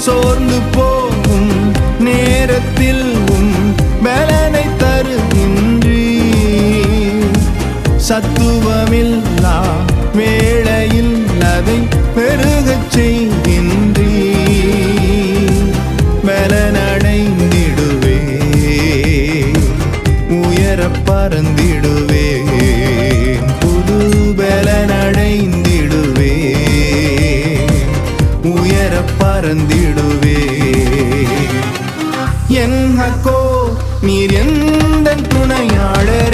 சோர்ந்து போகும் நேரத்தில் பலனை தருகின்றீர். சத்துவமில்லா வேளையில் அதை பெருகச் செய்கின்றீர். பலனடைந்திடுவே, உயர பறந்திடுவே, புது பலனடைந்திடுவே, உயர பறந்திடுவே. என் ஹக்கோ நீர் எந்த துணையாளர்